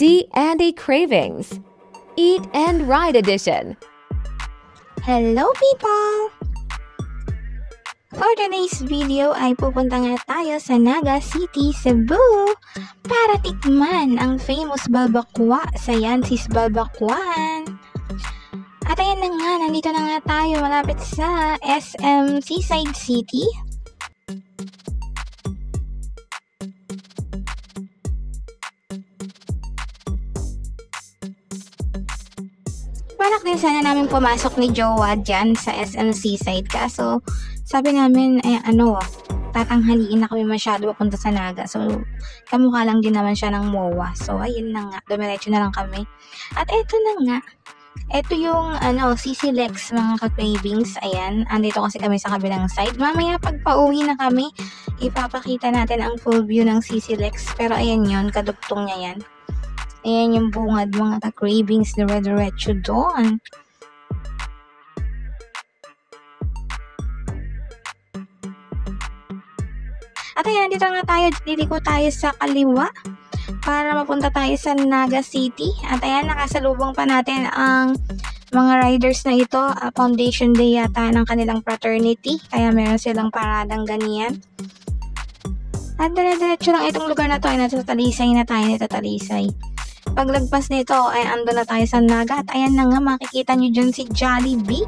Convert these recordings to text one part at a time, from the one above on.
D&D Cravings Eat and Ride Edition. Hello people! For today's video ay pupunta nga tayo sa Naga City, Cebu para tikman ang famous balbakwa sa Yancy's Balbakwan. At ayan na nga, nandito na nga tayo malapit sa SM Seaside City. Balak din sana namin pumasok ni Jowa dyan sa SM Seaside, kaso sabi namin tatanghaliin na kami masyado papunta sa Naga, so kamukha lang din naman siya ng MOA, so ayun na nga, dumiretso na lang kami. At eto na nga, eto yung CC Lex mga ka-cravings. Ayan, andito kasi kami sa kabilang side. Mamaya pag pauwi na kami, ipapakita natin ang full view ng CC Lex, pero ayan yun, kadugtong niya yan. Ayan yung bungad mga ka-cravings, dire-diretso doon. At ayan, dito nga tayo, liliko tayo sa kaliwa para mapunta tayo sa Naga City. At ayan, nakasalubong pa natin ang mga riders na ito. Foundation Day yata ng kanilang fraternity, kaya meron silang paradang ganiyan. At dire-diretso lang itong lugar na to ay natatalisay na tayo, natatalisay. Paglagpas nito ay ando na tayo sa Naga. At ayan na nga, makikita nyo dyan si Jollibee.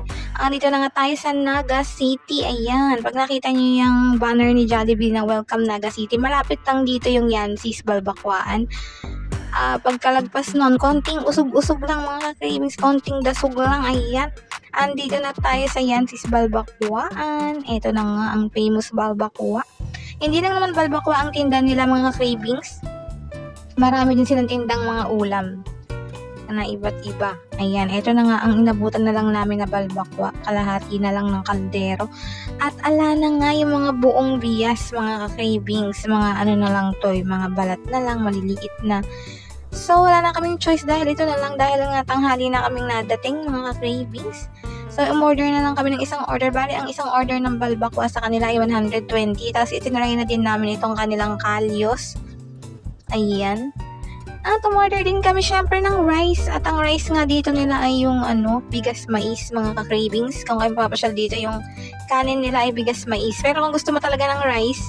Dito na nga tayo sa Naga City. Ayan, pag nakita nyo yung banner ni Jollibee na Welcome Naga City, malapit lang dito yung Yancy's Balbakwaan. Pagkalagpas nun, konting usog-usog lang mga cravings, konting dasog lang. Ayan, andito na tayo sa Yancy's Balbakwaan. Ito na nga ang famous balbakwa. Hindi lang naman balbakwa ang tinda nila mga cravings. Marami din silang tindang mga ulam na iba't iba. Ayan, ito na nga ang inabutan na lang namin na balbakwa. Kalahati na lang ng kaldero. At ala na nga yung mga buong bias, mga ka-cravings, mga na lang to, mga balat na lang, maliliit na. So, wala na kaming choice dahil ito na lang, dahil nga tanghali na kaming nadating mga ka-cravings. So, umorder na lang kami ng isang order. Bali, ang isang order ng balbakwa sa kanila ay 120. Tapos, itinry na din namin itong kanilang kalyos. Ayan. At umorder din kami syempre ng rice. At ang rice nga dito nila ay yung bigas mais mga ka-cravings. Kung kayo papasyal dito, yung kanin nila ay bigas mais. Pero kung gusto mo talaga ng rice,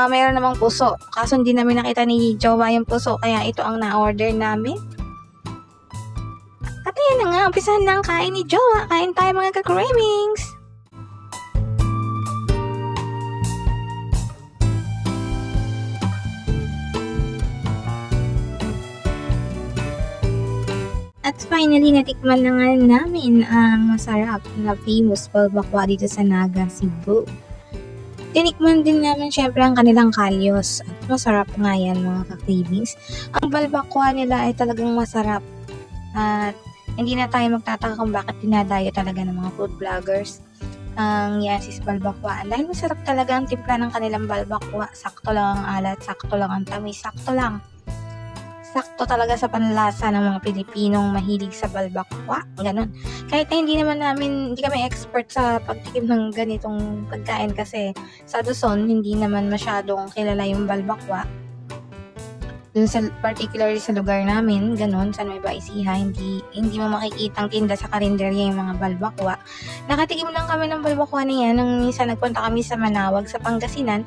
mayroon namang puso. Kaso hindi namin nakita ni Jowa yung puso, kaya ito ang na-order namin. At ayan na nga, umpisahan na ang kain ni Jowa. Kain tayo mga ka-cravings. At finally, natikman na nga namin ang masarap na famous balbakwa dito sa Naga, Cebu. Tinikman din namin syempre ang kanilang kalyos. At masarap nga yan mga ka-cravings. Ang balbakwa nila ay talagang masarap. At hindi na tayo magtataka kung bakit dinadayo talaga ng mga food vloggers ang Yancy's Balbakwaan. Dahil masarap talaga ang timpla ng kanilang balbakwa. Sakto lang ang alat, sakto lang ang tamis, sakto lang. Sakto talaga sa panlasa ng mga Pilipinong mahilig sa balbakwa. Ganon. Kahit na hindi kami expert sa pagtikim ng ganitong pagkain kasi sa Luzon, hindi naman masyadong kilala yung balbakwa. Dun sa, particularly sa lugar namin, ganon, sa Nueva Ecija, hindi mo makikitang tinda sa karinderya yung mga balbakwa. Nakatikim lang kami ng balbakwa na yan nung minsan nagpunta kami sa Manawag, sa Pangasinan,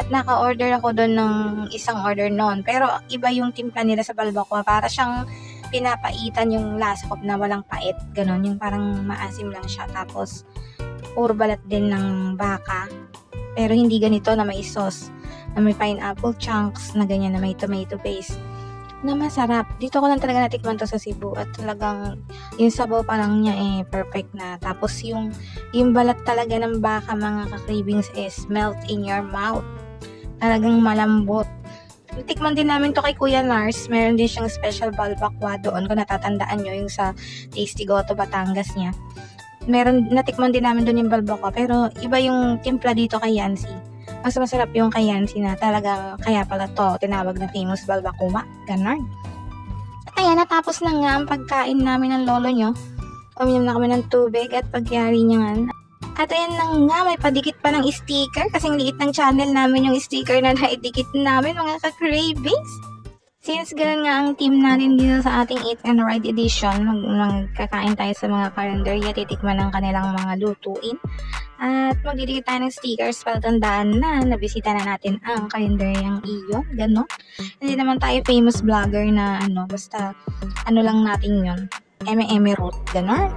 at naka-order ako doon ng isang order noon. Pero iba yung timpla nila sa balbakwa, para siyang pinapaitan yung lasakop na walang pait, ganon, yung parang maasim lang siya, tapos puro balat din ng baka, pero hindi ganito na may sauce, na may pineapple chunks, na ganyan, na may tomato paste, na masarap. Dito ko lang talaga natikman to sa Cebu, at talagang yung sabaw pa lang niya perfect na. Tapos yung balat talaga ng baka mga ka-cravings is melt in your mouth. Talagang malambot. Natikman din namin to kay Kuya Lars. Meron din siyang special balbakwa doon, kung natatandaan nyo, yung sa Tasty Goto Batangas niya. Natikman din namin doon yung balbakwa, pero iba yung timpla dito kay Yancy. Mas masarap yung kay Yancy na talagang, kaya pala to tinawag na famous balbakwa. Ganon. At ayan, natapos na nga ang pagkain namin ng lolo nyo. Uminom na kami ng tubig at pagyari niya nga. At ayan na nga, may padikit pa ng sticker. Kasing liit ng channel namin yung sticker na naidikit namin mga ka-cravings. Since ganun nga ang team natin dito sa ating Eat and Ride edition, magkakain tayo sa mga kalendarya, titikman ng kanilang mga lutuin. At magdidikit tayo ng stickers para tandaan na nabisita na natin ang kalendaryang iyon, gano'n. Hindi naman tayo famous vlogger na basta lang natin yun. Eme root, gano'n.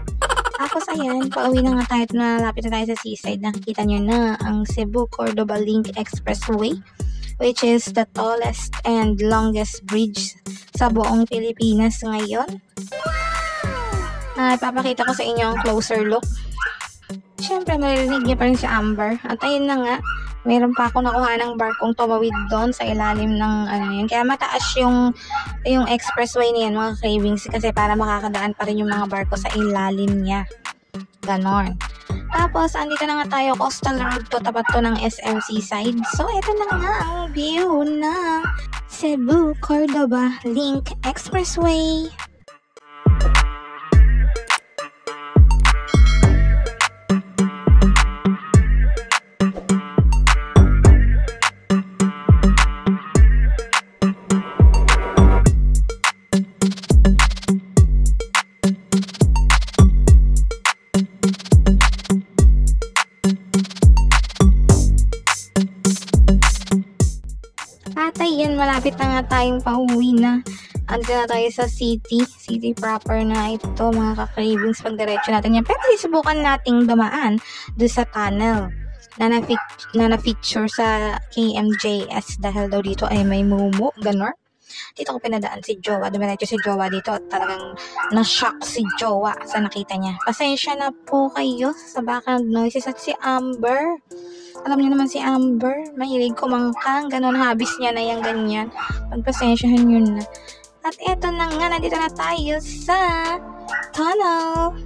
Tapos ayan, pauwi na nga tayo at malapit na tayo sa seaside. Nakikita nyo na ang Cebu-Cordoba Link Expressway, which is the tallest and longest bridge sa buong Pilipinas ngayon. At papakita ko sa inyo ang closer look. Siyempre, maririnig niya pa rin si Amber. At ayun na nga, meron pa ako nakuha ng barkong tumawid doon sa ilalim ng yun. Kaya mataas yung expressway niyan, mga cravings, kasi para makakadaan pa rin yung mga barko sa ilalim niya. Ganon. Tapos, andito na nga tayo, coastal road to, tapat to ng SM Seaside. So, ito na nga ang view ng Cebu-Cordoba Link Expressway. At ayan, malapit na nga tayong pauwi na. Andito na tayo sa city proper na ito, mga ka-cravings, pag diretso natin yan. Pero susubukan nating dumaan doon sa tunnel na na-feature sa KMJS dahil daw dito ay may mumu, gano'n. Dito ko pinadaan si Jowa, dumiretso si Jowa dito at talagang na-shock si Jowa sa nakita niya. Pasensya na po kayo sa background noises. At si Amber, alam niyo naman si Amber, mahilig kumangkang, gano'n, habis niya na yung ganyan. Pagpasensyahan yun na. At eto na nga, nandito na tayo sa tunnel.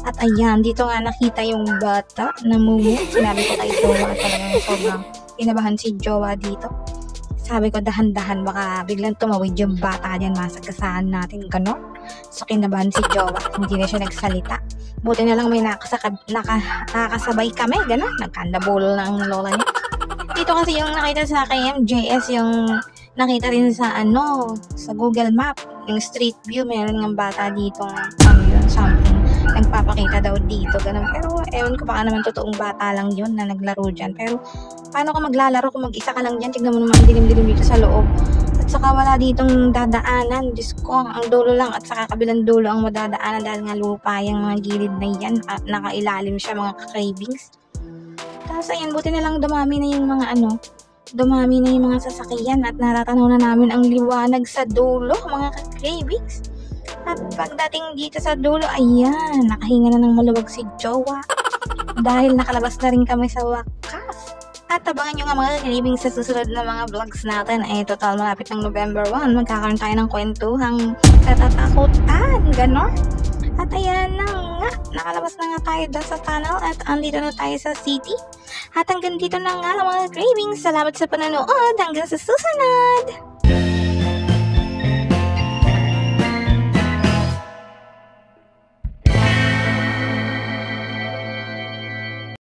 At ayan, dito nga nakita yung bata na mumu. Sinabi ko kay Jowa, talagang sobrang kinabahan si Jowa dito. Sabi ko, dahan-dahan, baka biglang tumawid yung bata dyan, masagkasaan natin, gano'n. So, kinabahan si Jowa, hindi na siya nagsalita. Buti na lang may nakakasabay kami, gano'n. Nagkandabolo na ang lola niya. Dito kasi yung nakita sa KMJS, yung nakita rin sa sa Google Map, yung street view, meron ng bata dito, something, nagpapakita daw dito, gano'n. Pero, ewan ko, baka naman totoong bata lang yun na naglaro dyan. Pero, paano ka maglalaro kung mag-isa ka lang dyan? Tignan mo naman, dilim-dilim dito sa loob. At saka wala ditong dadaanan. Diyos ko, ang dulo lang at saka kabilang dulo ang madadaanan dahil nga lupa yung mga gilid na yan. At nakailalim siya, mga cravings. Tapos ayan, buti na lang dumami na yung mga sasakyan at natatanaw na namin ang liwanag sa dulo, mga cravings. At pagdating dito sa dulo, ayan, nakahinga na ng maluwag si Jowa dahil nakalabas na rin kami sa wakas. At abangan nyo nga mga cravings sa susunod na mga vlogs natin. Ay total malapit ng November 1, magkakaroon tayo ng kwentuhang katatakutan, gano'n. At ayan na nga, nakalabas na nga tayo doon sa tunnel at andito na tayo sa city. At hanggang dito na nga mga cravings. Salamat sa panonood, hanggang sa susunod!